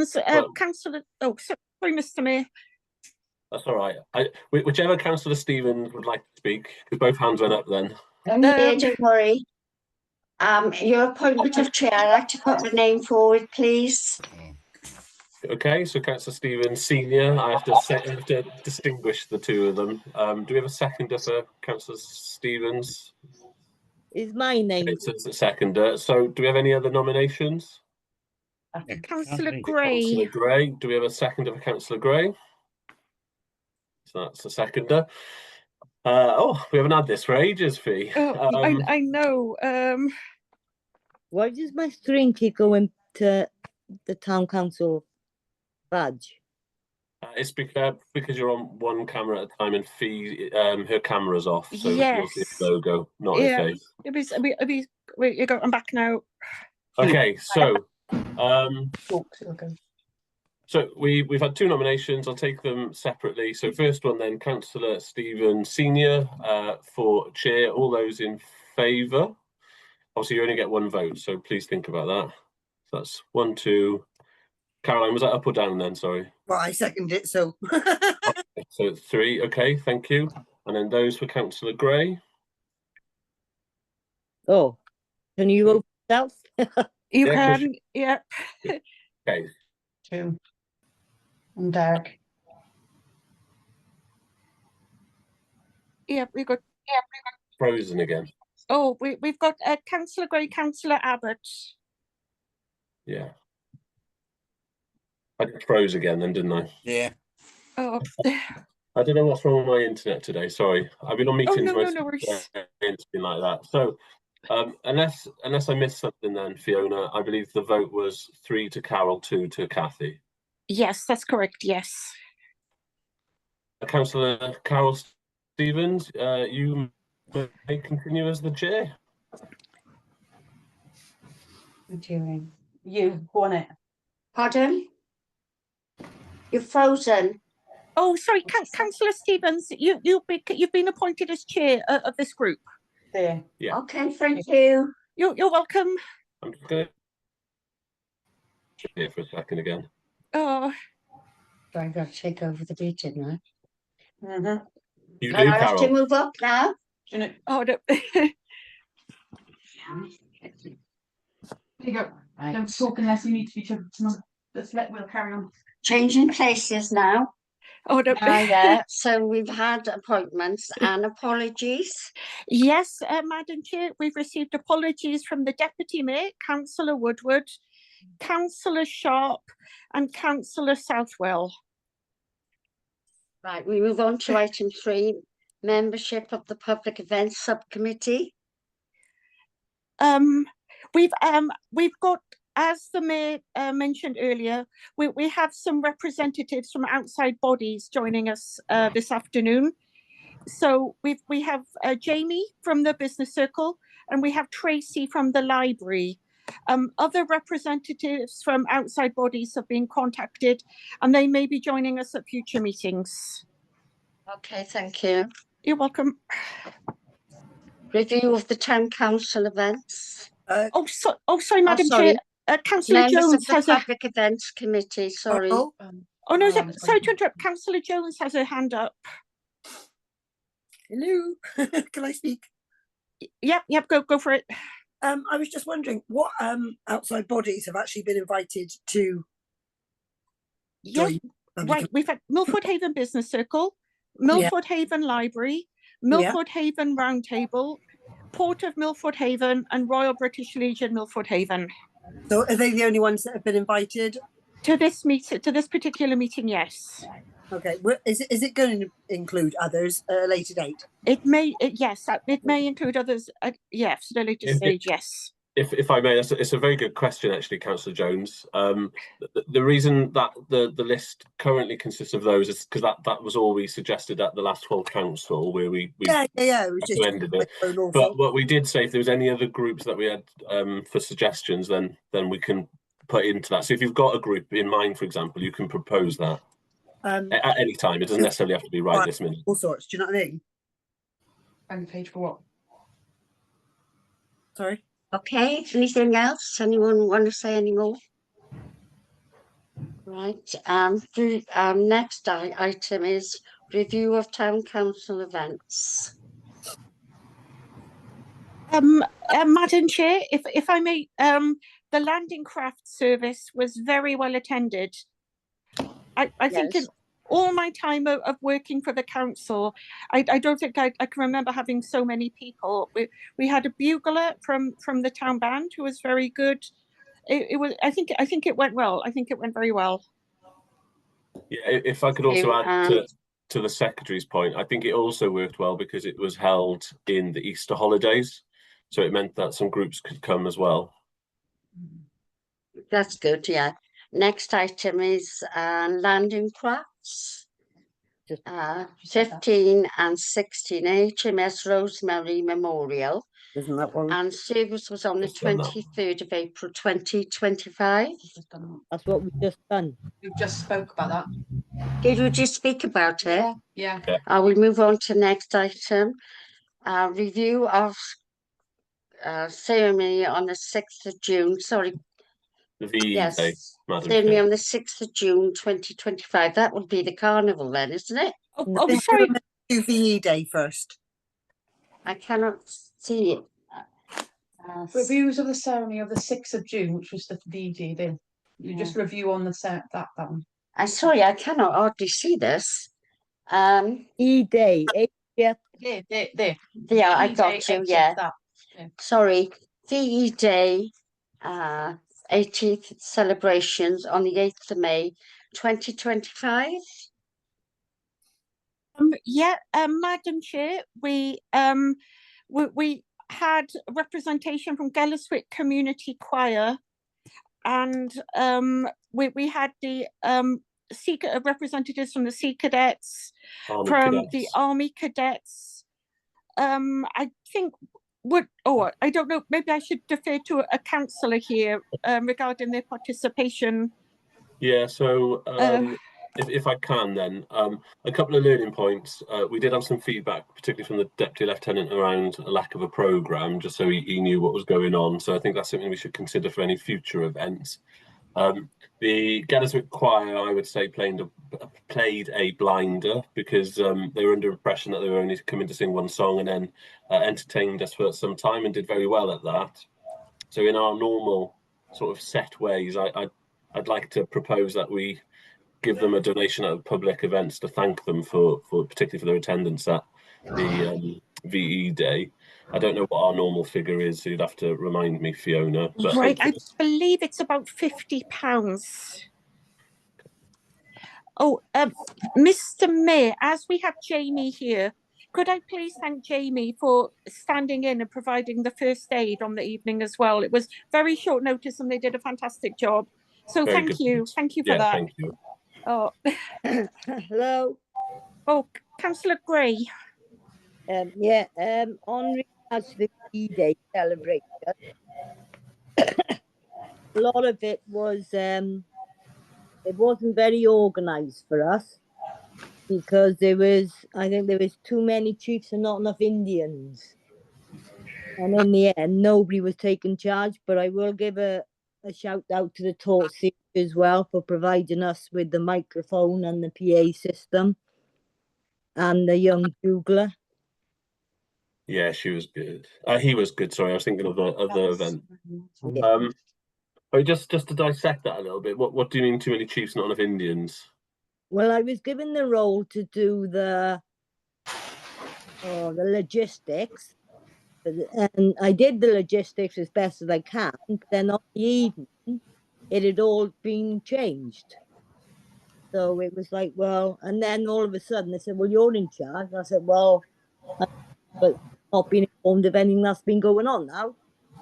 Stevens, Councillor. Oh, sorry, Mr. Mayor. That's all right. Whichever Councillor Stevens would like to speak, because both hands went up then. Yeah, don't worry. Your appointment of chair, I'd like to put my name forward, please. Okay, so Councillor Stevens, Senior, I have to distinguish the two of them. Do we have a seconder for Councillor Stevens? Is my name. It's a seconder. So do we have any other nominations? Councillor Gray. Councillor Gray. Do we have a seconder for Councillor Gray? So that's a seconder. We haven't had this for ages, Fee. Oh, I know. Why does my string keep going to the town council badge? It's because you're on one camera at a time, and Fee, her camera's off, so you'll see the logo, not her face. Wait, you go. I'm back now. Okay, so we've had two nominations. I'll take them separately. So first one then, Councillor Stevens Senior for chair. All those in favour? Obviously, you only get one vote, so please think about that. So that's 1, 2. Caroline, was that up or down then? Sorry. Well, I second it, so. Okay, so 3. Okay, thank you. And then those for Councillor Gray. Oh, can you vote yourself? You can, yeah. Okay. 2. And Derek. Yeah, we got. Frozen again. Oh, we've got Councillor Gray, Councillor Abbott. Yeah. I froze again then, didn't I? Yeah. Oh. I don't know what's wrong with my internet today. Sorry, I've been on meetings no worries. It's been like that. So, unless I missed something, then Fiona, I believe the vote was 3 to Carol, 2 to Kathy. Yes, that's correct. Yes. Councillor Carol Stevens, you may continue as the chair. You won it. Pardon? You're frozen. Oh, sorry, Councillor Stevens, you've been appointed as chair of this group. There. Yeah. Okay, thank you. You're welcome. I'm just going to here for a second again. Oh. I've got to take over the meeting now. You do, I have Carol. to move up now. Oh, no. There you go. Right. Don't talk unless you need to be to we'll carry on. Changing places now. Oh, no. Yeah, so we've had appointments and apologies. Yes, Madam Chair, we've received apologies from the Deputy Mayor, Councillor Woodward, Councillor Sharp and Councillor Southwell. Right, we move on to item 3, membership of the Public Events Subcommittee. We've got, as the Mayor mentioned earlier, we have some representatives from outside bodies joining us this afternoon. So we have Jamie from the Business Circle and we have Tracy from the library. Other representatives from outside bodies have been contacted and they may be joining us at future meetings. Okay, thank you. You're welcome. Review of the Town Council events. Sorry, Madam Chair. Councillor Jones has a Public Events Committee. Sorry. Oh no, sorry to interrupt. Councillor Jones has her hand up. Hello, can I speak? Yep, go for it. I was just wondering what outside bodies have actually been invited to. Yes, right. We've had Milford Haven Business Circle, Milford Haven Library, Milford Haven Roundtable, Port of Milford Haven, and Royal British Legion Milford Haven. So, are they the only ones that have been invited to this meeting? To this particular meeting, yes. Okay. Well, is it going to include others at a later date? It may. Yes, it may include others. Yes, at a later stage. Yes. If I may, it's a very good question, actually, Councillor Jones. The reason that the list currently consists of those is because that was all we suggested at the last 12 council, where we it was just ended it. But what we did say, if there was any other groups that we had for suggestions, then we can put into that. So if you've got a group in mind, for example, you can propose that at any time. It doesn't necessarily have to be right this minute. All sorts. Do you know what I mean? And page for what? Sorry. Okay, anything else? Anyone want to say any more? Right, next item is review of town council events. Madam Chair, if I may, the landing craft service was very well attended. I think in Yes. all my time of working for the council, I don't think I can remember having so many people. We had a bugler from the town band who was very good. It was, I think it went well. I think it went very well. Yeah, if I could also add You, to the secretary's point, I think it also worked well because it was held in the Easter holidays, so it meant that some groups could come as well. that's good, yeah. Next item is landing crafts. 15 and 16 HMS Rosemary Memorial, Isn't that one? and service was on the Just done that. 23rd of April 2025. That's what we just done. We just spoke about that. Did we just speak about it? Yeah. I will move on to next item. Review of ceremony on the 6th of June. Sorry, The VE yes. Day, Madam Ceremony Chair. on the 6th of June 2025. That would be the carnival then, isn't it? Oh, sorry. Do VE Day first. I cannot see it. Reviews of the ceremony of the 6th of June, which was the VG then. You Yeah. just review on the that one. I'm sorry, I cannot hardly see this. E-Day, yeah. There. Yeah, I VE got Day, you, 8th, yeah. that. Sorry, VE Day, 18th celebrations on the 8th of May, 2025. Yeah, Madam Chair, we had representation from Gelliswick Community Choir, and we had the representatives from the Sea Cadets, Army from Cadets. the Army Cadets. I think I don't know, maybe I should defer to a councillor here regarding their participation. Yeah, so if I can then, a couple of learning points. We did have some feedback, particularly from the Deputy Lieutenant, around a lack of a programme, just so he knew what was going on. So I think that's something we should consider for any future events. The Gelliswick Choir, I would say, played a blinder because they were under impression that they were only coming to sing one song, and then entertained us for some time and did very well at that. So in our normal sort of set ways, I'd like to propose that we give them a donation at public events to thank them for particularly for their attendance at the VE Day. I don't know what our normal figure is, so you'd have to remind me, Fiona. But Right, I believe it's about £50. Oh, Mr. Mayor, as we have Jamie here, could I please thank Jamie for standing in and providing the first aid on the evening as well? It was very short notice and they did a fantastic job. So Very thank good. you. Thank you for yeah, that. thank you. Oh, Hello. oh, Councillor Gray. Yeah, on regards to the E-Day celebration, a lot of it was, it wasn't very organised for us because I think there was too many chiefs and not enough Indians. And in the end, nobody was taking charge, but I will give a shout out to the Tort Seat as well for providing us with the microphone and the PA system and the young bugler. Yeah, she was good. He was good. Sorry, I was thinking of the event. Yeah. But just to dissect that a little bit, what do you mean too many chiefs, not enough Indians? Well, I was given the role to do the logistics, and I did the logistics as best as I can. But then on the evening, it had all been changed. So it was like, well, and then all of a sudden they said, well, you're in charge. I said, well, but not being informed of anything that's been going on now.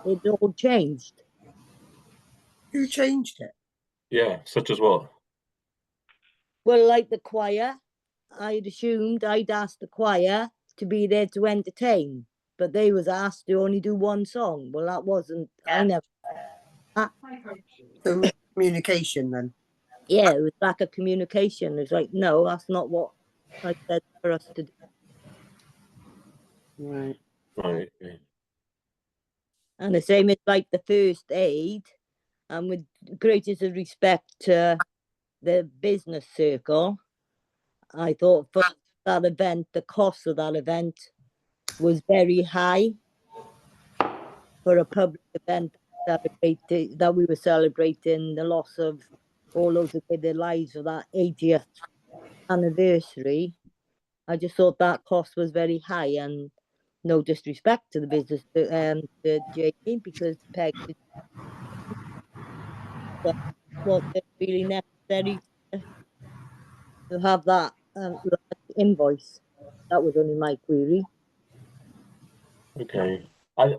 It all changed. Who changed it? Yeah, such as what? Well, like the choir, I'd assumed I'd asked the choir to be there to entertain, but they was asked to only do one song. Well, that wasn't, I never. So communication then. Yeah, it was lack of communication. It's like, no, that's not what I said for us to do. Right. Right. Okay. And the same as like the first aid, and with greatest of respect to the business circle. I thought for that event, the cost of that event was very high for a public event that we were celebrating the loss of all those that gave their lives for that 80th anniversary. I just thought that cost was very high, and no disrespect to the business, to Jamie, because Peg was it really necessary to have that invoice? That was only my query. Okay. I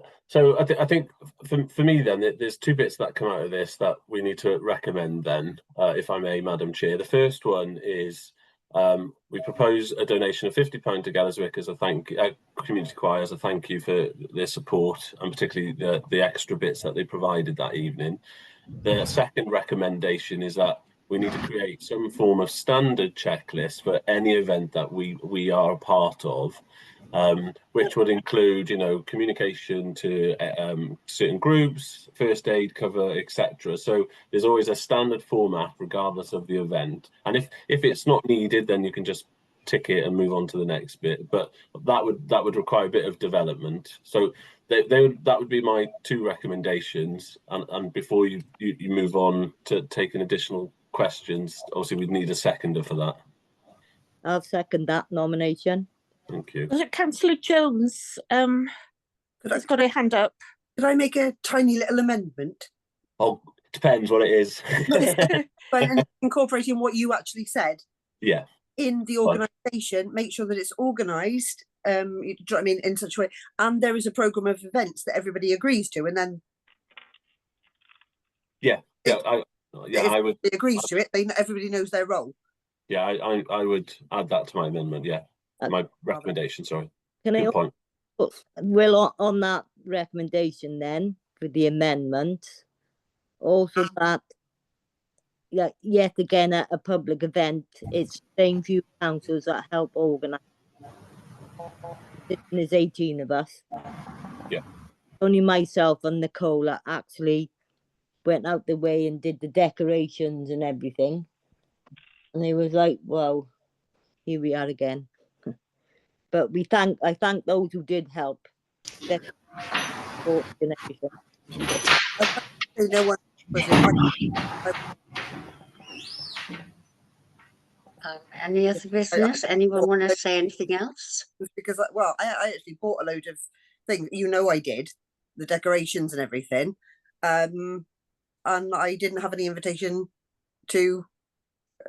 think for me then, there's two bits that come out of this that we need to recommend then, if I may, Madam Chair. The first one is we propose a donation of £50 to Gallaswick as a community choir as a thank you for their support, and particularly the extra bits that they provided that evening. The second recommendation is that we need to create some form of standard checklist for any event that we are a part of, which would include, communication to certain groups, first aid cover, etc. So there's always a standard format regardless of the event. And if it's not needed, then you can just tick it and move on to the next bit. But that would require a bit of development. So that would be my two recommendations. And before you move on to taking additional questions, obviously we'd need a seconder for that. I'll second that nomination. Thank you. Was it Councillor Jones? Has got her hand up. Could I make a tiny little amendment? Oh, depends what it is. But incorporating what you actually said. Yeah. In the organisation, make sure that it's organised. Do you know what I mean? In such a way, and there is a programme of events that everybody agrees to, and then. I would. Agrees to it. Everybody knows their role. Yeah, I would add that to my amendment. Yeah, my recommendation. Sorry. Can Good point. Will on that recommendation then for the amendment, also that. Yeah, yet again at a public event, it's the same few councils that help organise. There's 18 of us. Yeah. Only myself and Nicole that actually went out the way and did the decorations and everything. And it was like, well, here we are again. But I thank those who did help. And everything. No one was any other business? Anyone want to say anything else? Because, well, I actually bought a load of things. I did the decorations and everything, and I didn't have any invitation to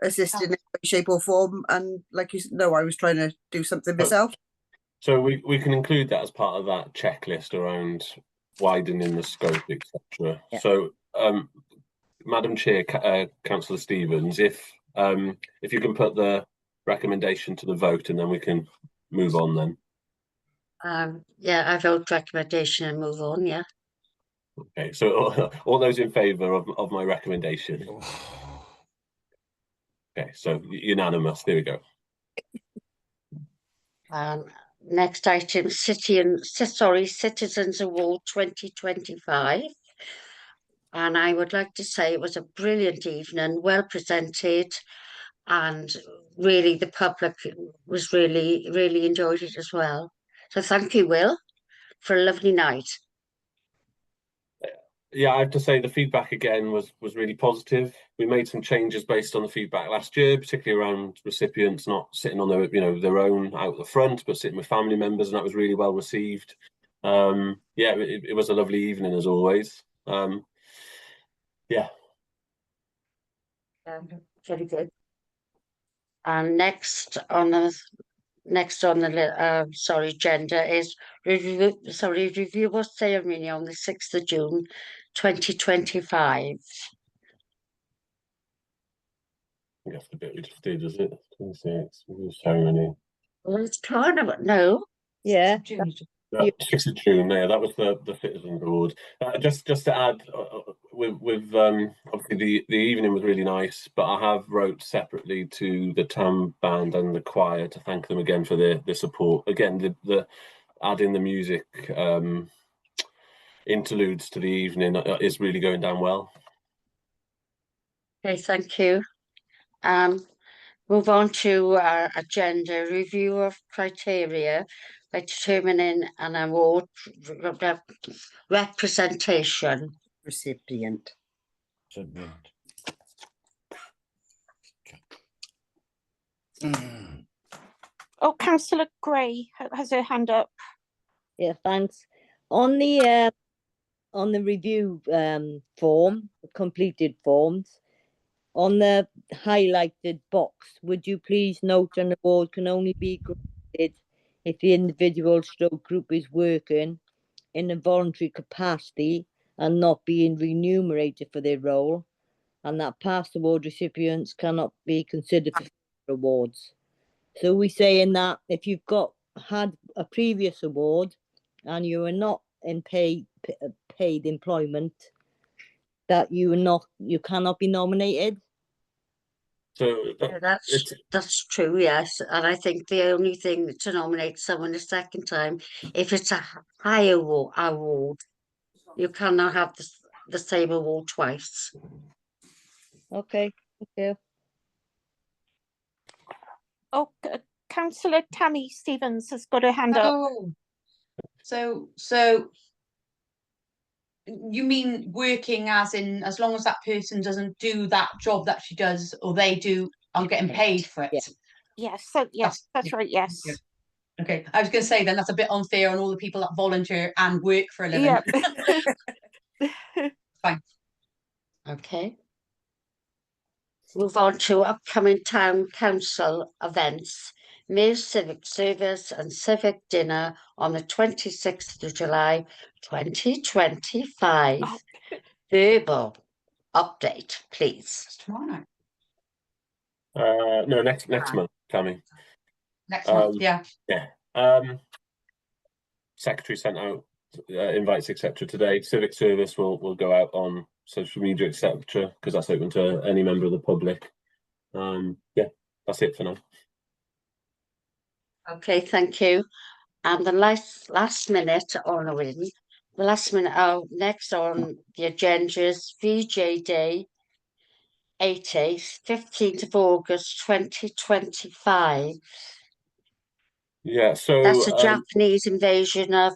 assist in any way, shape, or form. And like you said, I was trying to do something myself. So we can include that as part of that checklist around widening the scope, etc. Yeah. So, Madam Chair, Councillor Stevens, if you can put the recommendation to the vote, and then we can move on then. Yeah, I vote recommendation and move on, yeah. Okay, so all those in favour of my recommendation? Okay, so unanimous, there we go. Next item, Citizens Award 2025. And I would like to say it was a brilliant evening, well presented, and really the public was really enjoyed it as well. So thank you, Will, for a lovely night. Yeah, I have to say the feedback again was really positive. We made some changes based on the feedback last year, particularly around recipients not sitting on their own out the front, but sitting with family members, and that was really well received. It was a lovely evening as always. Yeah. Very good. And next on the agenda is review of ceremony on the 6th of June 2025. That's the bit we just did, is it? 26 review ceremony. Well, it's Carnival, no? Yeah. 6th of June, yeah, that was the Citizens Award. Just to add, with obviously the evening was really nice, but I have wrote separately to the town band and the choir to thank them again for their support. Again, the adding the music interludes to the evening is really going down well. Okay, thank you. Move on to our agenda, review of criteria by determining an award representation. Recipient. Submit. Oh, Councillor Gray has her hand up. Yeah, thanks. On the review form, completed forms, on the highlighted box, would you please note an award can only be granted if the individual stroke group is working in a voluntary capacity and not being remunerated for their role, and that past award recipients cannot be considered for future awards. So we're saying that if you've had a previous award and you are not in paid employment, that you cannot be nominated. So That's true, yes. And I think the only thing to nominate someone a second time, if it's a high award, you cannot have the same award twice. Okay, thank you. Oh, Councillor Tammy Stevens has got her hand up. Oh, so you mean working as in, as long as that person doesn't do that job that she does, or they do, I'm getting paid for it? Yeah. Yes, so yes, that's right, yes. Yeah. Okay, I was going to say then that's a bit unfair on all the people that volunteer and work for a living. Yeah. Fine. Okay. Move on to upcoming town council events. Mayor's Civic Service and Civic Dinner on the 26th of July 2025. Oh. Verbal update, please. It's tomorrow night. no, next month, Tammy. Next month, yeah. Secretary sent out invites, etc. today. Civic Service will go out on social media, etc. because that's open to any member of the public. Yeah, that's it for now. Okay, thank you. And the last minute honoring, next on the agenda is VJ Day 15th of August 2025. Yeah, so that's a Japanese invasion of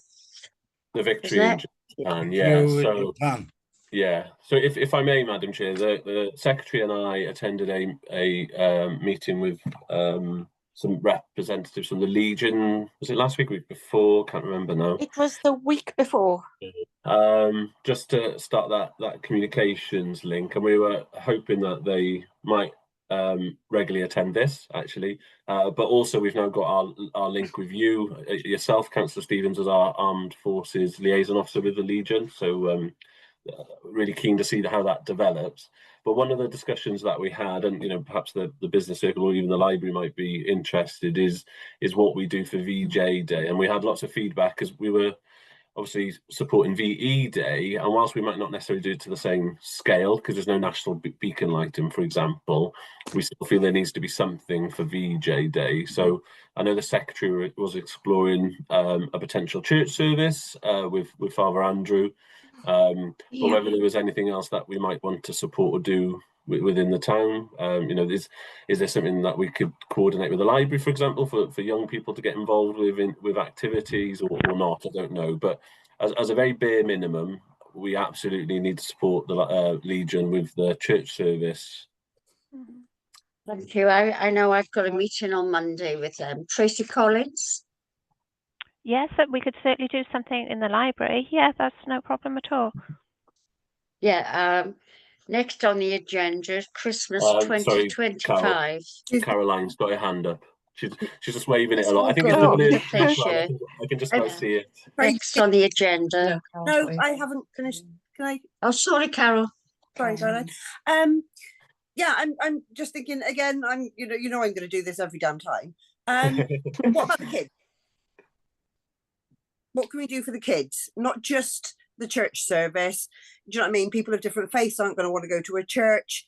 the victory in Japan. Yeah, so yeah. So if I may, Madam Chair, the Secretary and I attended a meeting with some representatives from the Legion. Was it last week, week before? Can't remember now. It was the week before. Just to start that communications link, and we were hoping that they might regularly attend this actually, but also we've now got our link with you, yourself, Councillor Stevens, as our Armed Forces Liaison Officer with the Legion. So really keen to see how that develops. But one of the discussions that we had, and perhaps the business circle or even the library might be interested, is what we do for VJ Day. And we had lots of feedback because we were obviously supporting VE Day, and whilst we might not necessarily do it to the same scale because there's no national beacon lighting, for example, we still feel there needs to be something for VJ Day. So I know the Secretary was exploring a potential church service with Father Andrew, but whether there was anything else that we might want to support or do within the town, is there something that we could coordinate with the library, for example, for young people to get involved with activities or not? I don't know, but as a very bare minimum, we absolutely need to support the Legion with the church service. Thank you. I know I've got a meeting on Monday with Tracy Collins. Yes, we could certainly do something in the library. Yeah, that's no problem at all. Yeah. Next on the agenda is Christmas 2025. Sorry, Caroline's got her hand up. She's just waving it a lot. I think it's a little bit. I can just about see it. Next on the agenda. No, I haven't finished. Can I? Oh, sorry, Carol. Sorry, Caroline. Yeah, I'm just thinking again. I'm I'm going to do this every damn time. What about the kids? What can we do for the kids? Not just the church service. Do you know what I mean? People of different faiths aren't going to want to go to a church.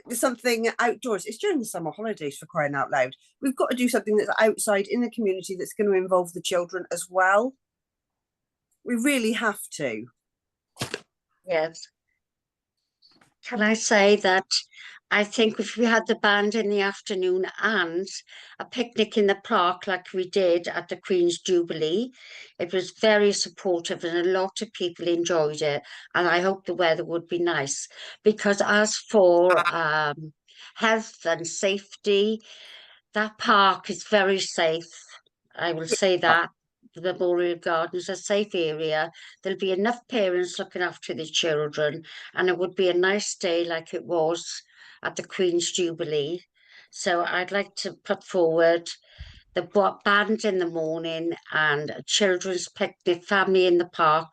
There's something outdoors. It's during the summer holidays, for crying out loud. We've got to do something that's outside in the community that's going to involve the children as well. We really have to. Yes. Can I say that I think if we had the band in the afternoon and a picnic in the park like we did at the Queen's Jubilee, it was very supportive and a lot of people enjoyed it. And I hope the weather would be nice. Because as for health and safety, that park is very safe. I will say that. The Memorial Garden is a safe area. There'll be enough parents looking after the children, and it would be a nice day like it was at the Queen's Jubilee. So I'd like to put forward the band in the morning and a children's picnic, family in the park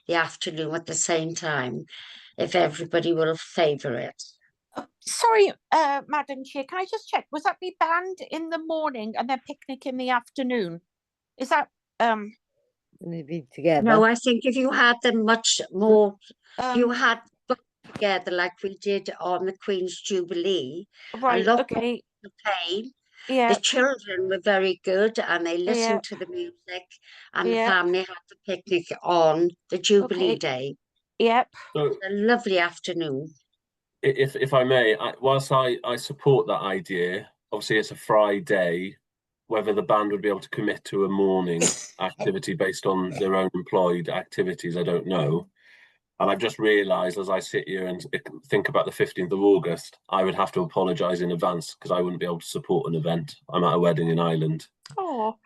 the afternoon at the same time, if everybody will favour it. Sorry, Madam Chair, can I just check? Was that be band in the morning and then picnic in the afternoon? Is that Maybe together. No, I think if you had them much more, you um had both together like we did on the Queen's Jubilee, right? lot Okay, more pain. yeah, The children were very good and they yeah, listened to the music, and the yeah, family had the picnic on the Jubilee okay, Day. yep, So A lovely afternoon. if I may, whilst I support that idea, obviously it's a Friday, whether the band would be able to commit to a morning activity based on their own employed activities, I don't know. And I've just realised as I sit here and think about the 15th of August, I would have to apologise in advance because I wouldn't be able to support an event. I'm at a wedding in Ireland. oh,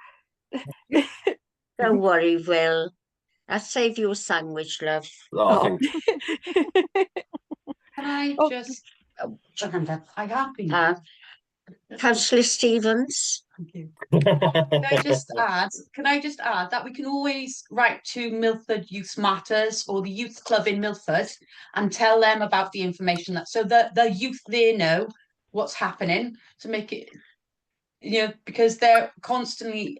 Don't worry, Will. I'll save you a sandwich, love. Oh, thank Can I Oh. just, Johanna. I have been. Councillor Stevens. Thank you. you. Can I just add that we can always write to Milford Youth Matters or the youth club in Milford and tell them about the information so that the youth there know what's happening, to make it, because they're constantly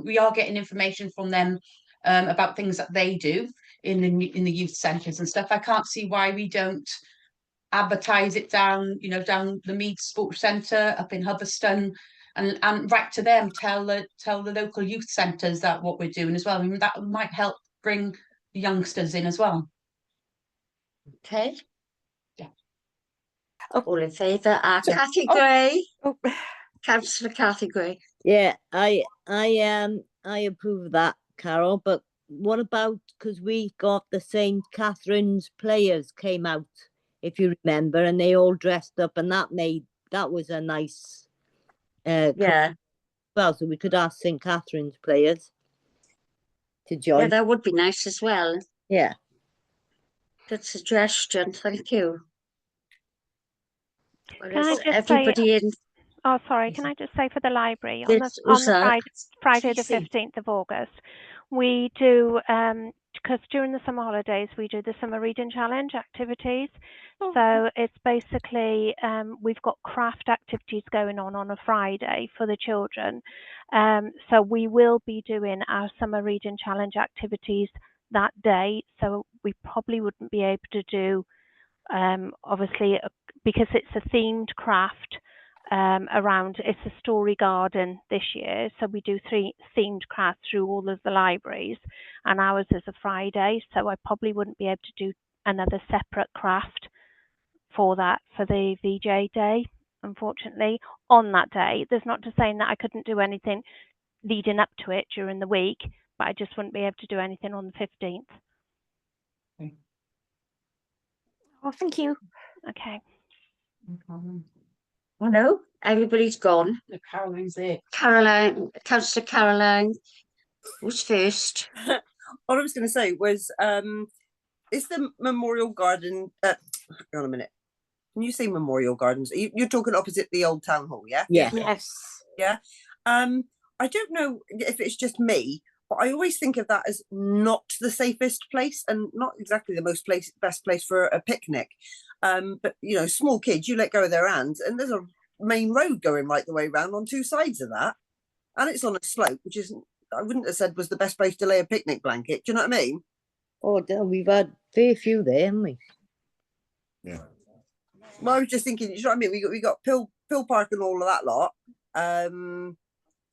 we are getting information from them about things that they do in the youth centres and stuff. I can't see why we don't advertise it down the Mead Sports Centre up in Hubberston, and write to them, tell the local youth centres that what we're doing as well. I mean, that might help bring the youngsters in as well. Okay. Yeah. All in favour? Yeah. Cathy Oh. Gray. oh. Councillor Cathy Gray. Yeah, I approve of that, Carol. But what about, because we got the St. Catherine's players came out, if you remember, and they all dressed up, and that was a nice Yeah. well, so we could ask St. Catherine's players to Yeah, join. that would be nice as well. Yeah. Good suggestion, thank you. Well, Can I is just say- everybody in? Oh, sorry. Can I just say for the library on This the was a- Friday the TC. 15th of August, we do because during the summer holidays we do the summer reading challenge activities. Oh. So it's basically we've got craft activities going on a Friday for the children. So we will be doing our summer reading challenge activities that day. So we probably wouldn't be able to do obviously because it's a themed craft. Around, it's a story garden this year, so we do 3 themed crafts through all of the libraries, and ours is a Friday, so I probably wouldn't be able to do another separate craft for that for the VJ day, unfortunately, on that day. There's not to saying that I couldn't do anything leading up to it during the week, but I just wouldn't be able to do anything on the 15th. Oh, thank you. Okay. No problem. Oh no, everybody's gone. No, Caroline's there. Caroline, Councillor Caroline, who's first? What I was going to say was, is the Memorial Garden? Hang on a minute. When you say Memorial Gardens, you're talking opposite the old town hall, yeah? Yeah. Yes. Yeah. I don't know if it's just me, but I always think of that as not the safest place and not exactly the best place for a picnic. But small kids, you let go of their hands, and there's a main road going right the way around on 2 sides of that, and it's on a slope, which isn't. I wouldn't have said was the best place to lay a picnic blanket. Do you know what I mean? Oh, we've had fair few there, haven't we? Yeah. Well, I was just thinking. You know what I mean? We got Pill Park and all of that lot.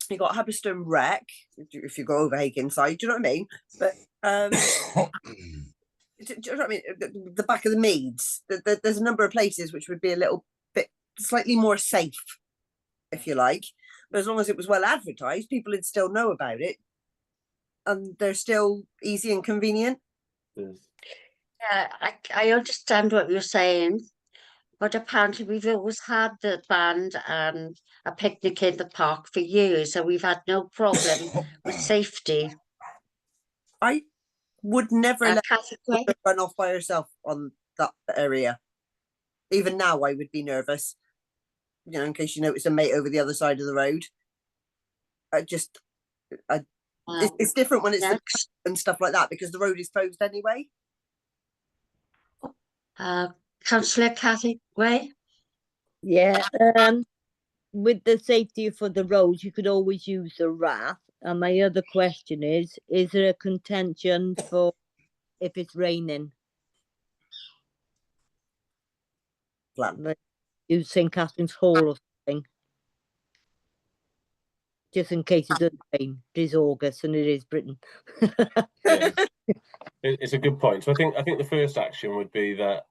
You got Hubberston Wreck if you go over Haken side. Do you know what I mean? But do you know what I mean? The back of the Meads. There's a number of places which would be a little slightly more safe, if you like. But as long as it was well advertised, people would still know about it, and they're still easy and convenient. Yes. Yeah, I understand what you're saying, but apparently we've always had the band and a picnic in the park for years, so we've had no problem with safety. I would never let Catherine her Gray? run off by herself on that area. Even now, I would be nervous, you know, in case you notice a mate over the other side of the road. It's different when it's the Next, and stuff like that, because the road is closed anyway. Councillor Cathy Gray? Yeah, with the safety for the roads, you could always use the RAF. And my other question is there a contention for if it's raining? Plan. Like use St. Catherine's Hall or something? Just in case it does rain. It is August and it is Britain. Yeah. It's a good point. So I think the first action would be that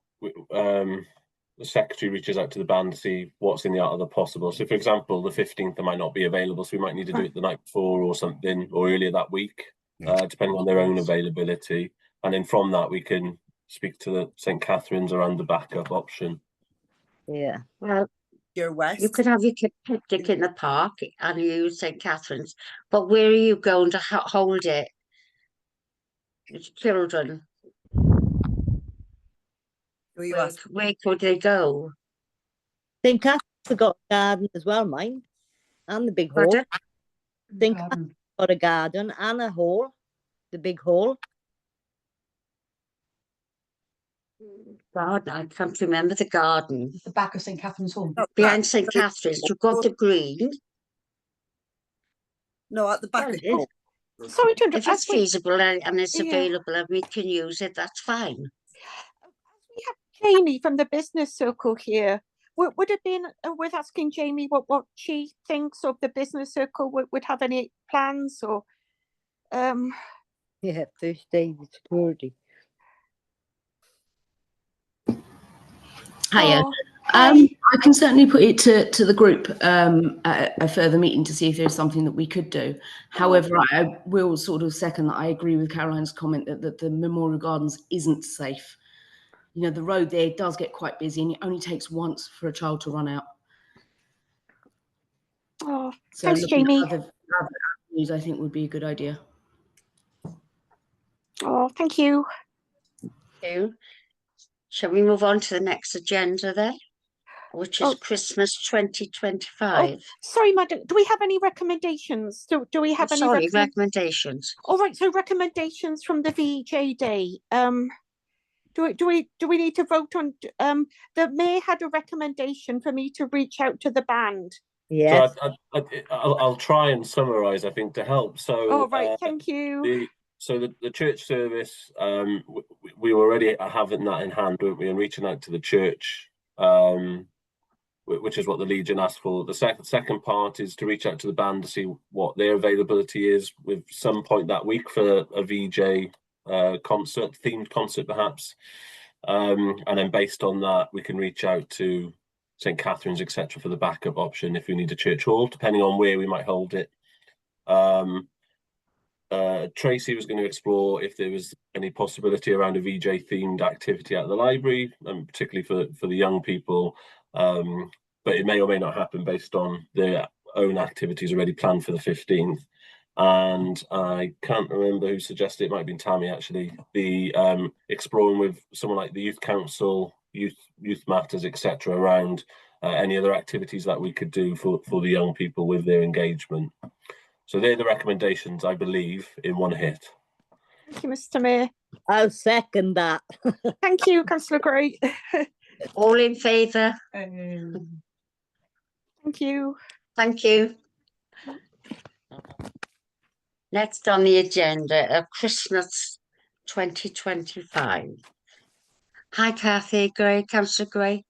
the secretary reaches out to the band to see what's in the art of the possible. So, for example, the 15th might not be available, so we might need to do it the night before or something, or earlier that week, depending on their own availability. And then from that, we can speak to the St. Catherine's around the backup option. Yeah. Well, You're west. you could have your picnic in the park and use St. Catherine's, but where are you going to hold it? With children, Who are you where asking? could they go? St. Catherine's has got a garden as well, mine. And the big hall. Pardon? St. Catherine's got a garden and a hall. The big hall. God, I can't remember the garden. The back of St. Catherine's Hall. No, Behind St. Catherine's, you've got the green. No, at the back Well, of Sorry to if interrupt. it's feasible and it's Yeah. available and we can use it, that's fine. We have Jamie from the business circle here. Would it be worth asking Jamie what she thinks of the business circle? Would have any plans or Yeah, first aid security. Hiya. Oh, hi. I can certainly put it to the group at a further meeting to see if there's something that we could do. However, I will sort of second that I agree with Caroline's comment that the Memorial Gardens isn't safe. You know, the road there does get quite busy and it only takes once for a child to run out. Oh, So thanks, looking Jamie. at other avenues, I think would be a good idea. Oh, thank you. Thank you. Shall we move on to the next agenda then? Which is Christmas 2025. Sorry, madam. Do we have any recommendations? Do we have any recommendations? All right. So recommendations from the VJ Day. Do we need to vote on? The mayor had a recommendation for me to reach out to the band. Yes. So I'll try and summarise, I think, to help. So, Oh, right. Thank you. The church service, we were already having that in hand, weren't we, and reaching out to the church, which is what the Legion asked for. The second part is to reach out to the band to see what their availability is with some point that week for a VJ concert, themed concert perhaps. And then based on that, we can reach out to St. Catherine's, etc., for the backup option if we need a church hall, depending on where we might hold it. Tracy was going to explore if there was any possibility around a VJ themed activity at the library, and particularly for the young people. But it may or may not happen based on their own activities already planned for the 15th. And I can't remember who suggested, it might have been Tammy actually, the exploring with someone like the Youth Council, Youth Matters, etc., around any other activities that we could do for the young people with their engagement. So they're the recommendations, I believe, in one hit. Thank you, Mr. Mayor. I'll second that. Thank you, Councillor Gray. All in favour? Thank you. Thank you. Next on the agenda, Christmas 2025. Hi, Cathy Gray, Councillor Gray.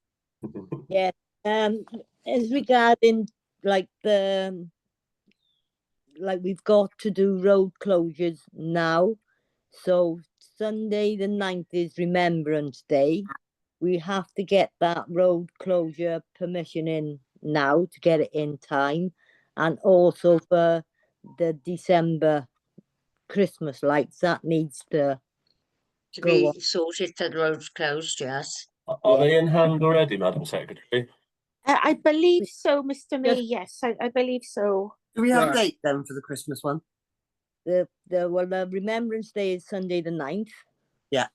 Yeah. As regarding like we've got to do road closures now. So Sunday the 9th is Remembrance Day. we have to get that road closure permission in now to get it in time, and also for the December Christmas lights that needs to go be on. sorted that the road's closed, yes. Are they in hand already, Madam Secretary? I believe so, Mr. Mayor. Yes. Yes, I believe so. Do we have Yeah. a date then for the Christmas one? The Remembrance Day is Sunday the 9th. Yeah.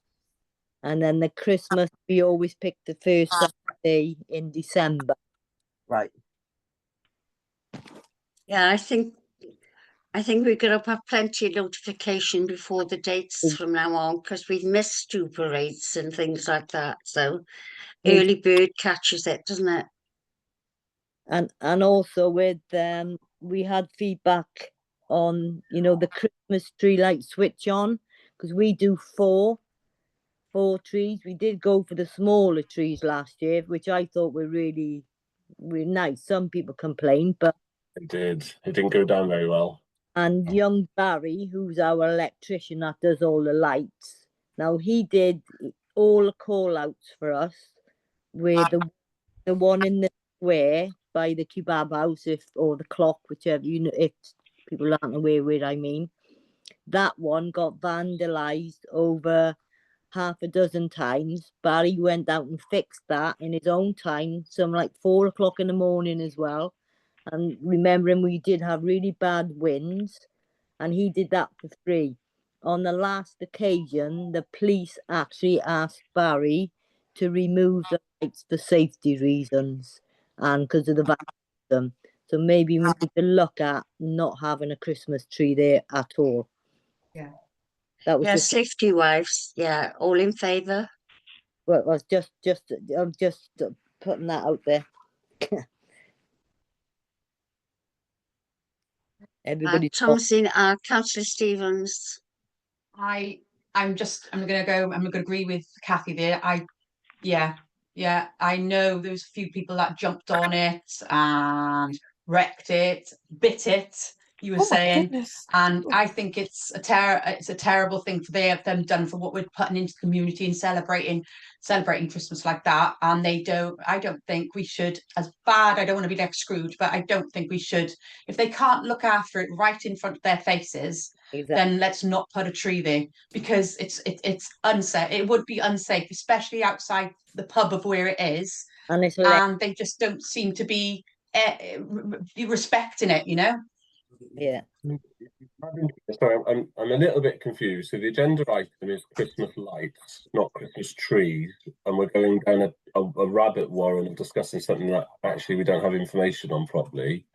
And then the Christmas, we always pick the first Saturday in December. Right. Yeah, I think we're going to have plenty of notification before the dates from now on, because we've missed two parades and things like that. So early bird catches it, doesn't it? And also with we had feedback on, you know, the Christmas tree light switch on, because we do four trees. We did go for the smaller trees last year, which I thought were really nice. Some people complained, but It did. It didn't go down very well. and young Barry, who's our electrician that does all the lights, now he did all the call outs for us, where the one in the square by the kebab house, or the clock, whichever, you know, if people aren't aware what I mean, that one got vandalized over half a dozen times. Barry went out and fixed that in his own time, some like 4 o'clock in the morning as well. And remembering we did have really bad winds, and he did that for free. On the last occasion, the police actually asked Barry to remove the lights for safety reasons and because of the vandalism. So maybe we need to look at not having a Christmas tree there at all. Yeah. That was Yeah, just safety wives. Yeah, all in favour. well, was just I'm just putting that out there. Everybody, Thomasin, Councillor Stevens. I'm gonna agree with Kathy there. Yeah, I know there was a few people that jumped on it and wrecked it, bit it, you were Oh my saying. goodness. And I think it's a terrible thing for them done for what we're putting into the community and celebrating Christmas like that. And I don't think we should, as bad, I don't want to be like Scrooge, but I don't think we should, if they can't look after it right in front of their faces, then let's not put a tree there, because it's unsafe. It would be unsafe, especially outside the pub of where it is. and it's And they just don't seem to be respecting it, you know? yeah. Sorry, I'm a little bit confused. So the agenda item is Christmas lights, not Christmas trees, and we're going down a rabbit warren of discussing something that actually we don't have information on properly.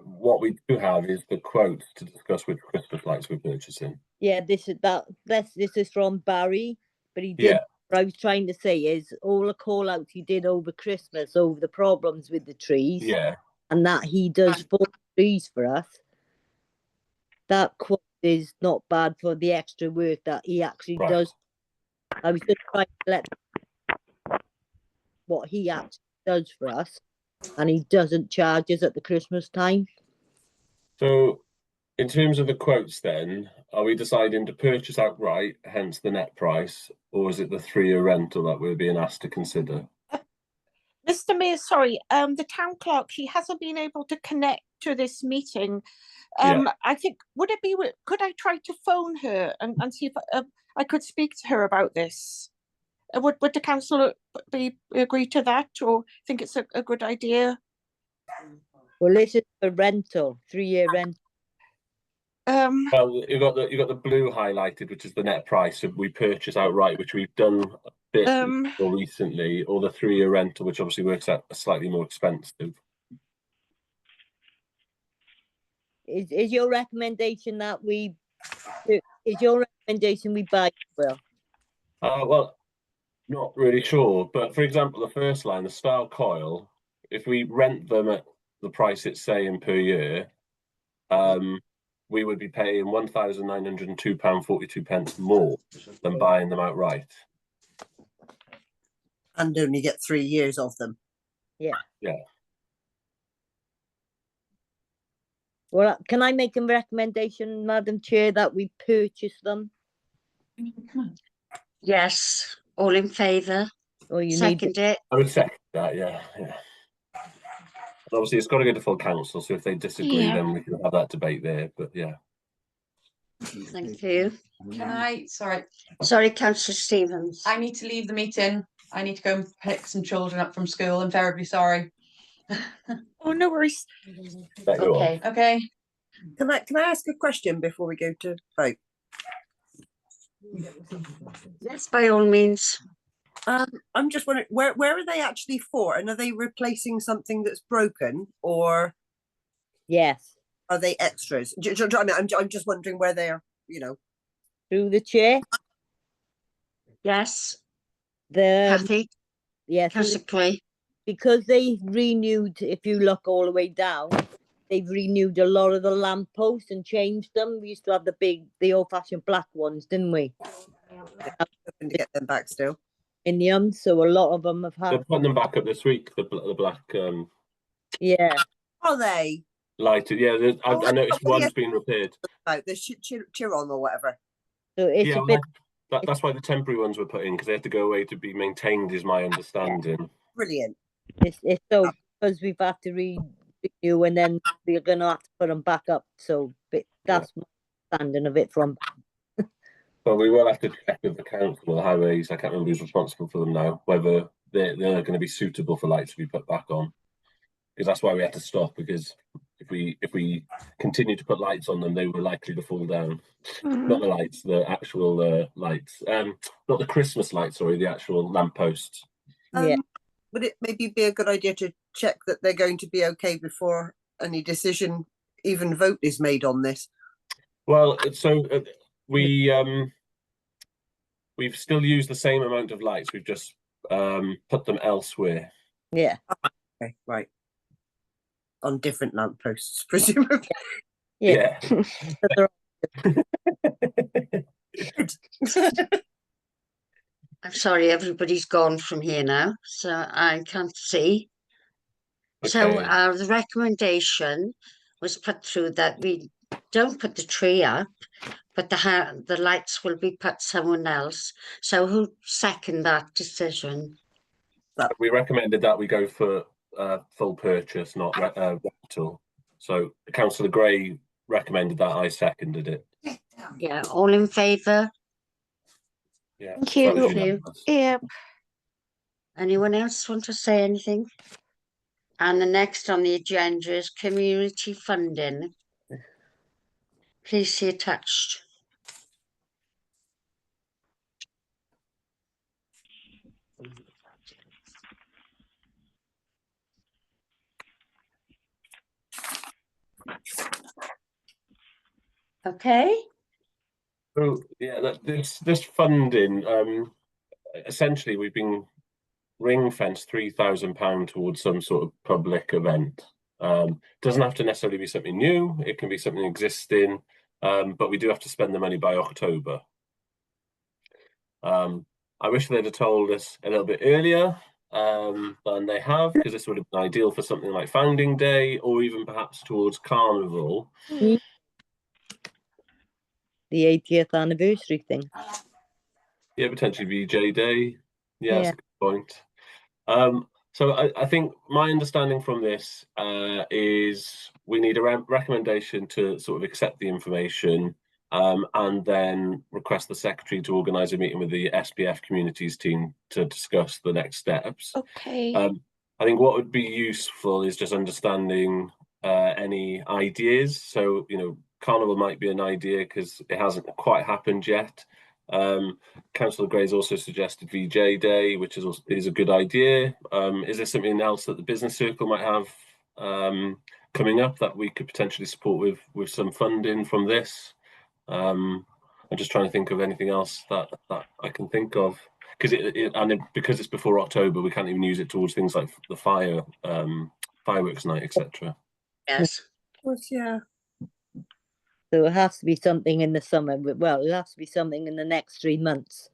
What we do have is the quote to discuss which Christmas lights we're purchasing. Yeah, this is from Barry, but he did. Yeah. What I was trying to say is all the call outs he did over Christmas over the problems with the trees. Yeah. And that he does 4 trees for us. That quote is not bad for the extra work that he actually does. I was just trying to let what he actually does for us, and he doesn't charge us at the Christmas time. So in terms of the quotes then, are we deciding to purchase outright, hence the net price, or is it the 3-year rental that we're being asked to consider? Mr. Mayor, sorry, the town clerk, she hasn't been able to connect to this meeting. I think, could I try to phone her and see if I could speak to her about this? Would the council agree to that, or think it's a good idea? Well, this is a rental, 3-year rental. Well, you got the blue highlighted, which is the net price. So we purchase outright, which we've done a bit more recently, or the 3-year rental, which obviously works out slightly more expensive. Is your recommendation that we buy, Will? Well, not really sure, but for example, the first line, the style coil, if we rent them at the price it's saying per year, we would be paying £1,902.42 more than buying them outright. And only get 3 years of them. Yeah. Yeah. Well, can I make a recommendation, Madam Chair, that we purchase them? Yes, all in favour. Or you need Second it. I would second that, yeah. And obviously, it's got to go to full council, so if they disagree, Yeah. then we can have that debate there. But yeah. Thank you. Can I, sorry, Sorry, Councillor Stevens. I need to leave the meeting. I need to go and pick some children up from school. I'm terribly sorry. Oh, no worries. Let you on. Okay. Okay. Can I ask a question before we go to vote? Yes, by all means. I'm just wondering where are they actually for, and are they replacing something that's broken, or yes, are they extras? I mean, I'm just wondering where they are. You know, through the chair. Yes. The Kathy, yes, Councillor Clay. because they renewed. If you look all the way down, they've renewed a lot of the lamp posts and changed them. We used to have the old-fashioned black ones, didn't we? hoping to get them back still. In the so a lot of them have They're had. putting them back up this week. The black Yeah, Are they? light. Yeah, I noticed Oh, one's yes. been repaired. Like the Chiron or whatever. so it's Yeah, a bit. that's why the temporary ones were put in, because they had to go away to be maintained, is my understanding. Brilliant. It's so because we've had to renew and then we're gonna have to put them back up. So that's my understanding of it from. Well, we will have to check with the council, the highways. I can't remember who's responsible for them now, whether they're going to be suitable for lights to be put back on. Because that's why we had to stop. Because if we continue to put lights on them, they were likely to fall down. Not the lights, the actual lights. Not the Christmas lights. Sorry, the actual lampposts. Yeah. Would it maybe be a good idea to check that they're going to be okay before any decision, even vote, is made on this? Well, so we've still used the same amount of lights. We've just put them elsewhere. Yeah. Okay, right. On different lampposts, presumably. Yeah. I'm sorry, everybody's gone from here now, so I can't see. So Okay. the recommendation was put through that we don't put the tree up, but the lights will be put somewhere else. So who seconded that decision? We recommended that we go for full purchase, not rental. So Councillor Gray recommended that. I seconded it. Yeah, all in favour? Yeah. Thank you. That was Thank you. unanimous. Yeah. Anyone else want to say anything? And the next on the agenda is community funding. Please see attached. Okay. So yeah, this funding, essentially we've been ring-fenced £3,000 towards some sort of public event. Doesn't have to necessarily be something new. It can be something existing, but we do have to spend the money by October. I wish they'd have told us a little bit earlier than they have, because this would have been ideal for something like Founding Day, or even perhaps towards Carnival. The 80th anniversary thing. Yeah, potentially VJ Day. Yeah, that's Yeah. a good point. So I think my understanding from this is we need a recommendation to sort of accept the information, and then request the secretary to organise a meeting with the SPF communities team to discuss the next steps. Okay. I think what would be useful is just understanding any ideas. So, you know, Carnival might be an idea because it hasn't quite happened yet. Councillor Gray's also suggested VJ Day, which is a good idea. Is there something else that the business circle might have coming up that we could potentially support with some funding from this? I'm just trying to think of anything else that I can think of, because because it's before October, we can't even use it towards things like the fireworks night, etc. Yes. Of course, yeah. So it has to be something in the summer. Well, it has to be something in the next 3 months.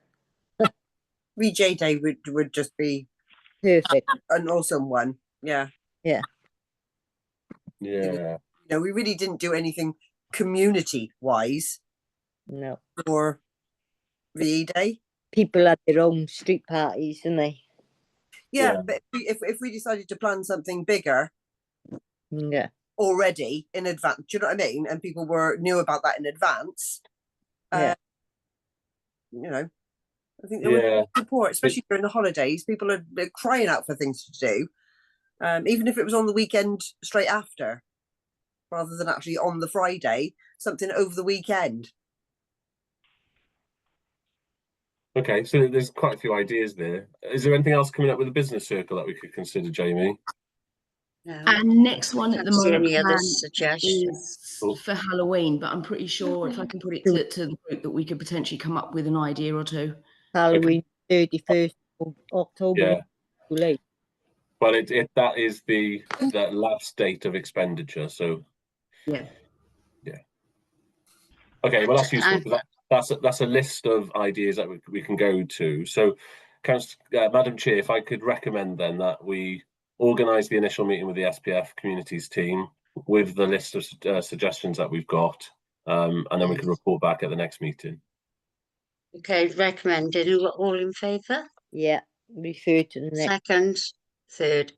VJ Day would just be Perfect. an awesome one. Yeah. Yeah. You know, we really didn't do anything community wise No. for VE Day. People had their own street parties, didn't they? Yeah, Yeah. but if we decided to plan something bigger Yeah. already in advance, do you know what I mean? And people knew about that in advance. Yeah. You know, I think there would Yeah. be support, especially during the holidays. People are crying out for things to do, even if it was on the weekend straight after, rather than actually on the Friday, something over the weekend. Okay, so there's quite a few ideas there. Is there anything else coming up with the business circle that we could consider, Jamie? No, And next one at the can't see moment any other planned suggestions. is for Halloween, but I'm pretty sure if I can put it to the group that we could potentially come up with an idea or two. Halloween 31st of October. Yeah. Too late. Well, that is the last date of expenditure. So Yeah. okay, well that's useful because that's a list of ideas that we can go to. So, Madam Chair, if I could recommend then that we organise the initial meeting with the SPF communities team with the list of suggestions that we've got, and then we can report back at the next meeting. Okay, recommended. All in favour? Yeah. Refer to the next. Second, third.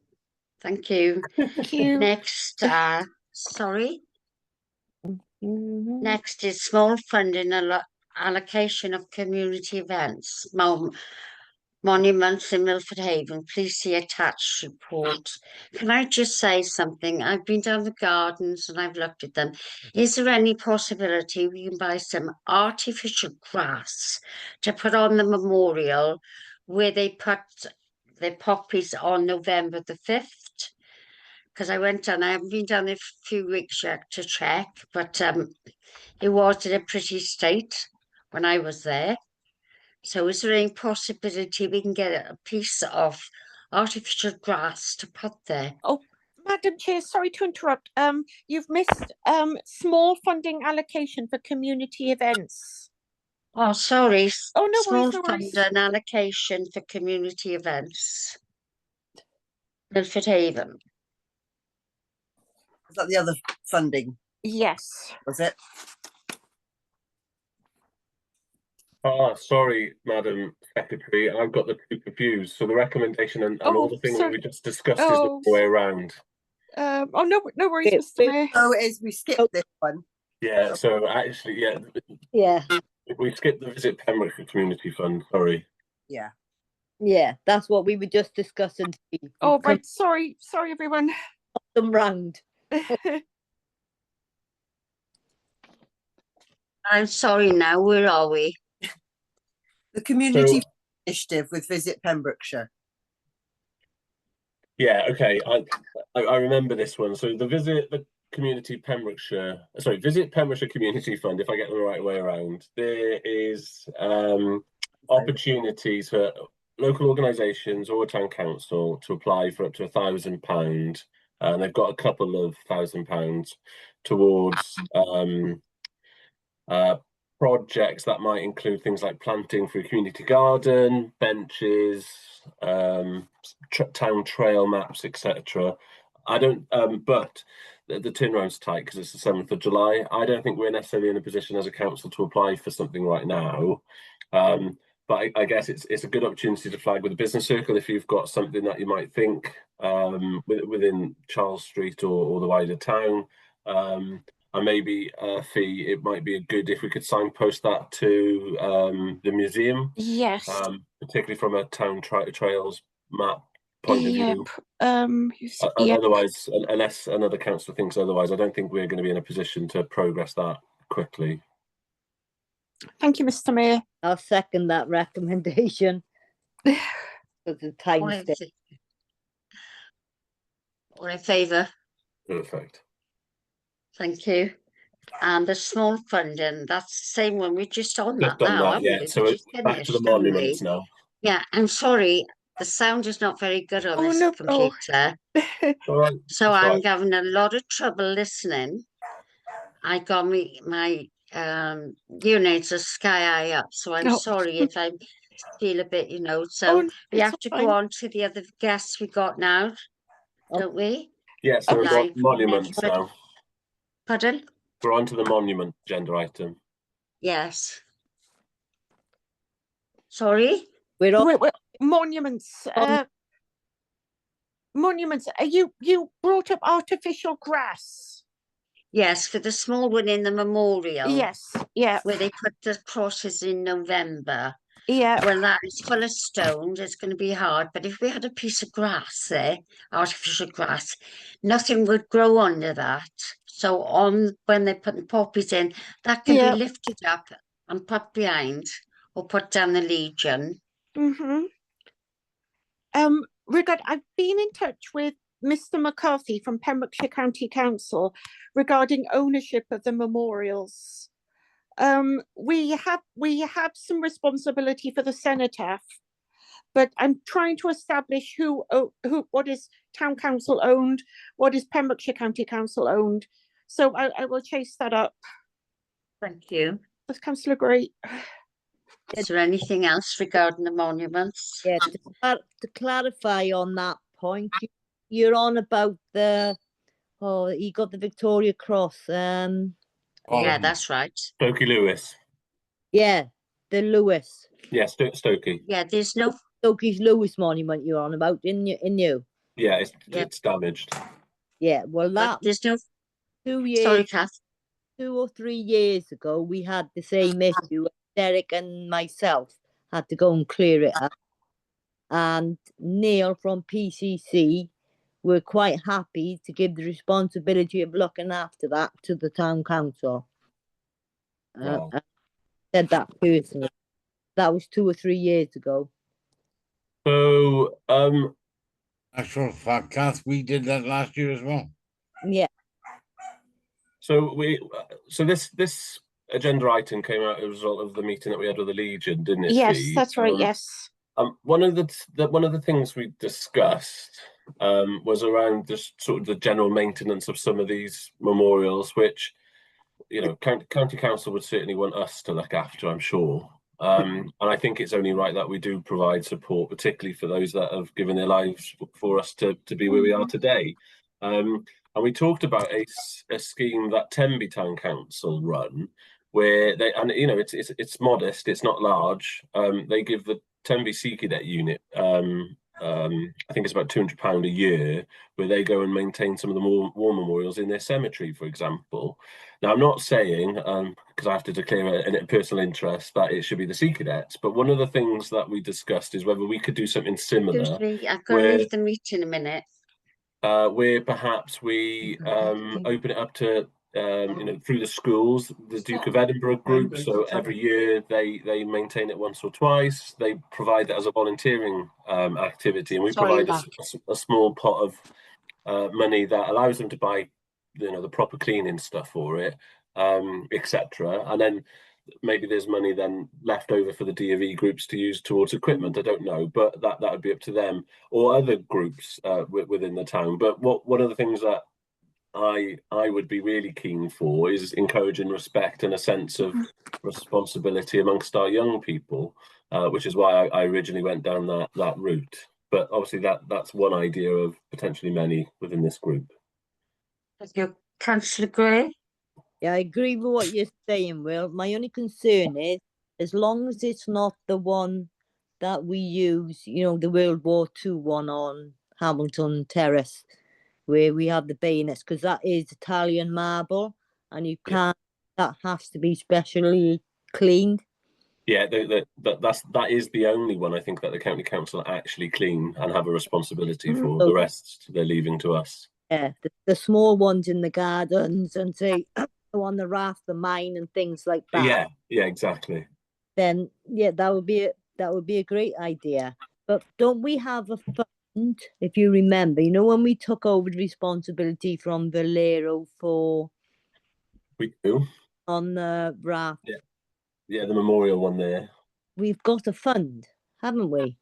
Thank you. Thank you. Next, sorry. Mhm. Next is small funding allocation of community events. Monuments in Milford Haven. Please see attached report. Can I just say something? I've been down the gardens and I've looked at them. Is there any possibility we can buy some artificial grass to put on the memorial where they put the poppies on November the 5th? Because I went down, I haven't been down there for a few weeks yet to check, but it was in a pretty state when I was there. So is there any possibility we can get a piece of artificial grass to put there? Oh, Madam Chair, sorry to interrupt. You've missed small funding allocation for community events. Oh, sorry. Oh, no Small worries, no worries. fund and allocation for community events. Milford Haven. Is that the other funding? Yes. Was it? Sorry, Madam Secretary, I've got the two confused. So the recommendation and all the things that we just discussed is the way around. Oh, no worries, Mr. Mayor. Oh, it is. We skipped this one. Yeah, so actually, Yeah. we skipped the Visit Pembrokeshire Community Fund, sorry. Yeah. Yeah. That's what we were just discussing. Oh, right. Sorry, everyone. Them round. I'm sorry now, where are we? The community initiative with Visit Pembrokeshire. Yeah, okay. I remember this one. So Visit Pembrokeshire Community Fund, if I get them the right way around, there is opportunities for local organisations or town council to apply for up to £1,000, and they've got a couple of £1,000 towards projects that might include things like planting for a community garden, benches, town trail maps, etc. I don't, but the turnaround's tight because it's the 7th of July. I don't think we're necessarily in a position as a council to apply for something right now. But I guess it's a good opportunity to flag with the business circle if you've got something that you might think within Charles Street or the wider town. And maybe Fee, it might be good if we could signpost that to the museum. Yes. Particularly from a town trails map point of view. Yep. Otherwise, unless another councillor thinks otherwise, I don't think we're going to be in a position to progress that quickly. Thank you, Mr. Mayor. I'll second that recommendation. Because the time All in favour? Perfect. Thank you. And the small funding, that's the same one. We're just on Just that on now, that, haven't yeah. we? So We it's just back to the finished, haven't we? monuments now. Yeah, I'm sorry. The sound is not very good on this computer. All right. So I'm having a lot of trouble listening. I got my units are sky high up, so I'm sorry if I feel a bit, so we have to go on to the other guests we got now, don't we? Yeah, so we've got monuments now. Pardon? We're on to the monument agenda item. Yes. Sorry? We're monuments. monuments, you brought up artificial grass. Yes, for the small one in the memorial. Yes, yeah, Where they put the crosses in November. yeah. Well, that is full of stones. It's going to be hard. But if we had a piece of grass there, artificial grass, nothing would grow under that. So when they're putting poppies in, that can Yeah. be lifted up and put behind or put down the Legion. Mm-hmm. I've been in touch with Mr. McCarthy from Pembrokeshire County Council regarding ownership of the memorials. We have some responsibility for the cenotaph, but I'm trying to establish what is town council owned, what is Pembrokeshire County Council owned. So I will chase that up. Thank you. That's Councillor Gray. Is there anything else regarding the monuments? Yeah, to clarify on that point, you're on about you got the Victoria Cross. Yeah, that's right. Stokey Lewis. Yeah, the Lewis. Yeah, Stokey. Yeah, there's no. Stokey's Lewis monument you're on about, in you. Yeah, it's damaged. Yeah, well that there's no. 2 years. Sorry, Kath. 2 or 3 years ago, we had the same issue. Derek and myself had to go and clear it up. And Neil from PCC were quite happy to give the responsibility of looking after that to the town council. Wow. I said that personally. That was 2 or 3 years ago. So, actual fact, Kath, we did that last year as well. Yeah. So this agenda item came out as a result of the meeting that we had with the Legion, didn't it? Yes, Steve? that's right. Yes. One of the things we discussed was around just sort of the general maintenance of some of these memorials, which, you know, county council would certainly want us to look after, I'm sure. And I think it's only right that we do provide support, particularly for those that have given their lives for us to be where we are today. And we talked about a scheme that Tenby Town Council run, where they, and you know, it's modest, it's not large. They give the Tenby Sea Cadet unit, I think it's about £200 a year, where they go and maintain some of the war memorials in their cemetery, for example. Now, I'm not saying, because I have to declare a personal interest, that it should be the Sea Cadets, but one of the things that we discussed is whether we could do something similar. Excuse me, I've got to leave the meeting in a minute. Where perhaps we open it up to, you know, through the schools, the Duke of Edinburgh group. So every year they maintain it once or twice. They provide that as a volunteering activity, and we provide a small pot of money that allows them to buy, you know, the proper cleaning stuff for it, etc. And then maybe there's money then left over for the D.of.E. groups to use towards equipment. I don't know, but that would be up to them or other groups within the town. But one of the things that I would be really keen for is encouraging respect and a sense of responsibility amongst our young people, which is why I originally went down that route. But obviously that's one idea of potentially many within this group. Thank you, Councillor Gray. Yeah, I agree with what you're saying, Will. My only concern is, as long as it's not the one that we use, you know, the World War II one on Hamilton Terrace, where we have the bayonets, because that is Italian marble, and you can't. That has to be specially cleaned. Yeah, that is the only one I think that the county council actually clean and have a responsibility for. The rest they're leaving to us. Yeah, the small ones in the gardens and say on the raft, the mine and things like that. Yeah, exactly. Then that would be a great idea. But don't we have a fund, if you remember? You know, when we took over the responsibility from Valero for we do on the raft. Yeah, the memorial one there. We've got a fund, haven't we?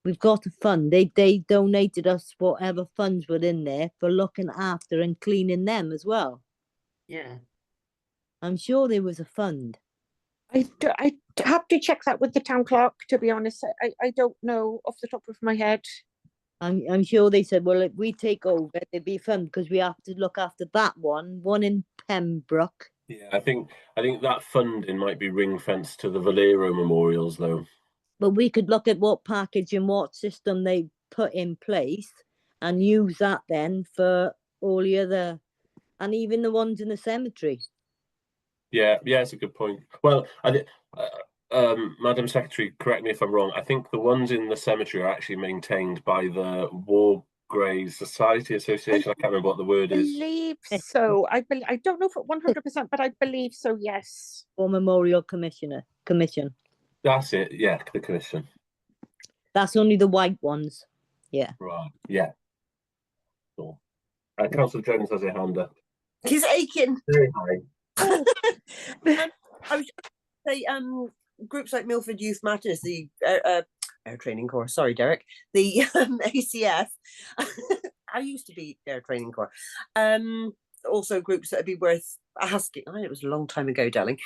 We've got a fund. They donated us whatever funds were in there for looking after and cleaning them as well. Yeah. I'm sure there was a fund. I have to check that with the town clerk, to be honest. I don't know off the top of my head. I'm sure they said, well, if we take over, there'd be fun because we have to look after that one in Pembroke. Yeah, I think that funding might be ring fenced to the Valero memorials, though. But we could look at what package and what system they put in place and use that then for all the other, and even the ones in the cemetery. Yeah, it's a good point. Well, Madam Secretary, correct me if I'm wrong. I think the ones in the cemetery are actually maintained by the War Graves Society Association. I can't remember what the word is. Believe so. I don't know for 100%, but I believe so. Yes. Or Memorial Commission. That's it. Yeah, the commission. That's only the white ones. Yeah. Right. Yeah. Cool. Councillor Jones has a hand up. He's aching. Very high. I was say groups like Milford Youth Matters, the Air Training Corps. Sorry, Derek. The ACF. I used to be Air Training Corps. Also, groups that would be worth asking. It was a long time ago, darling.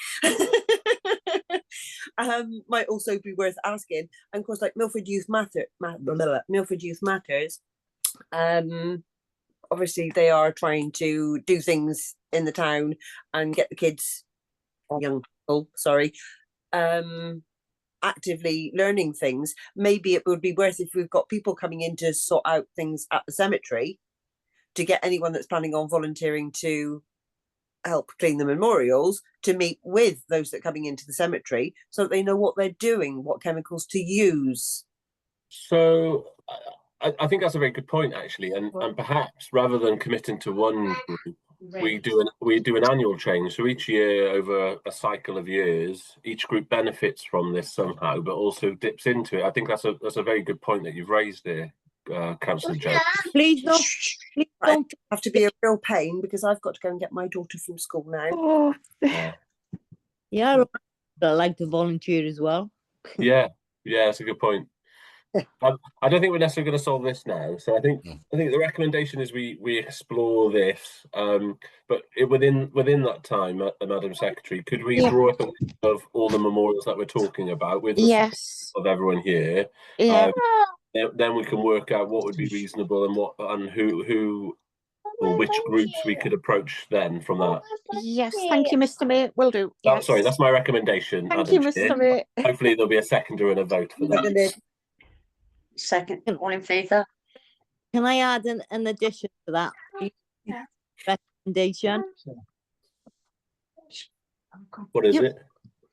Might also be worth asking, and of course, like Milford Youth Matters. Obviously, they are trying to do things in the town and get the kids, young people, actively learning things. Maybe it would be worth if we've got people coming in to sort out things at the cemetery, to get anyone that's planning on volunteering to help clean the memorials to meet with those that are coming into the cemetery, so that they know what they're doing, what chemicals to use. So I think that's a very good point, actually, and perhaps rather than committing to one group, we do an annual change. So each year, over a cycle of years, each group benefits from this somehow, but also dips into it. I think that's a very good point that you've raised there, Councillor Jones. Please don't have to be a real pain, because I've got to go and get my daughter from school now. Oh. Yeah, I like to volunteer as well. Yeah, that's a good point. I don't think we're necessarily going to solve this now. So I think the recommendation is we explore this. But within that time, Madam Secretary, could we draw up a list of all the memorials that we're talking about with the of everyone here? Yeah. Then we can work out what would be reasonable and who or which groups we could approach then from that. Yes, thank you, Mr. Mayor. Will do. Yes. Sorry, that's my recommendation. Thank you, Mr. Mayor. Hopefully there'll be a seconder and a vote for that. Second, all in favour? Can I add an addition to that recommendation? What is it?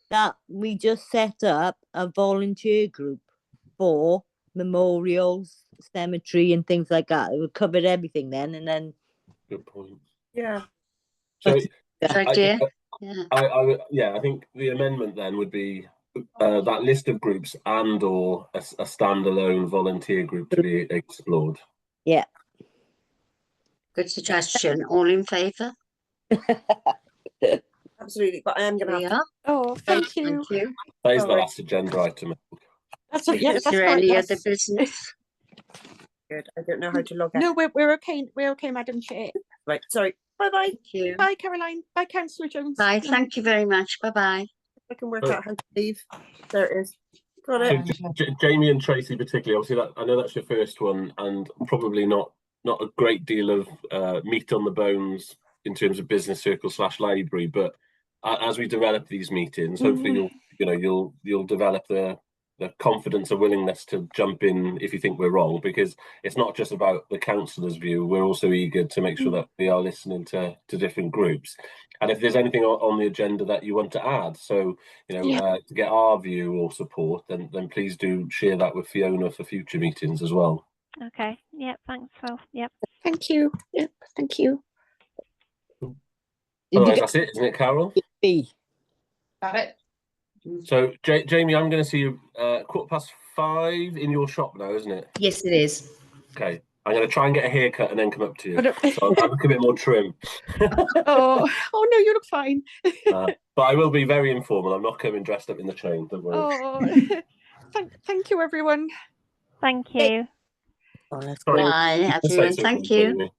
That we just set up a volunteer group for memorials, cemetery and things like that. It would cover everything then, and then. Good point. Yeah. So idea. I think the amendment then would be that list of groups and/or a standalone volunteer group to be explored. Yeah. Good suggestion. All in favour? Absolutely, but I am going to have to. Oh, thank you. Thank you. That is the last agenda item. That's Is there any other business? Good. I don't know how to log out. No, we're okay. We're okay, Madam Chair. Right. Sorry. Bye bye. Thank you. Bye, Caroline. Bye, Councillor Jones. Bye. Thank you very much. Bye bye. I can work out how to leave. There it is. Got it. So, Jamie and Tracy particularly, obviously I know that's your first one, and probably not a great deal of meat on the bones in terms of business circle / library, but as we develop these meetings, hopefully you'll develop the confidence or willingness to jump in if you think we're wrong, because it's not just about the councillor's view. We're also eager to make sure that we are listening to different groups, and if there's anything on the agenda that you want to add, so to get our view or support, then please do share that with Fiona for future meetings as well. Okay. Yeah. Thanks, Phil. Yep. Thank you. Yep. Thank you. Otherwise, that's it, isn't it, Carol? Got it. So, Jamie, I'm going to see you 5:15 in your shop now, isn't it? Yes, it is. Okay. I'm going to try and get a haircut and then come up to you. So I'll look a bit more trim. Oh no, you look fine. But I will be very informal. I'm not coming dressed up in the train, don't worry. Oh, thank you, everyone. Thank you. Bye, everyone. Thank you.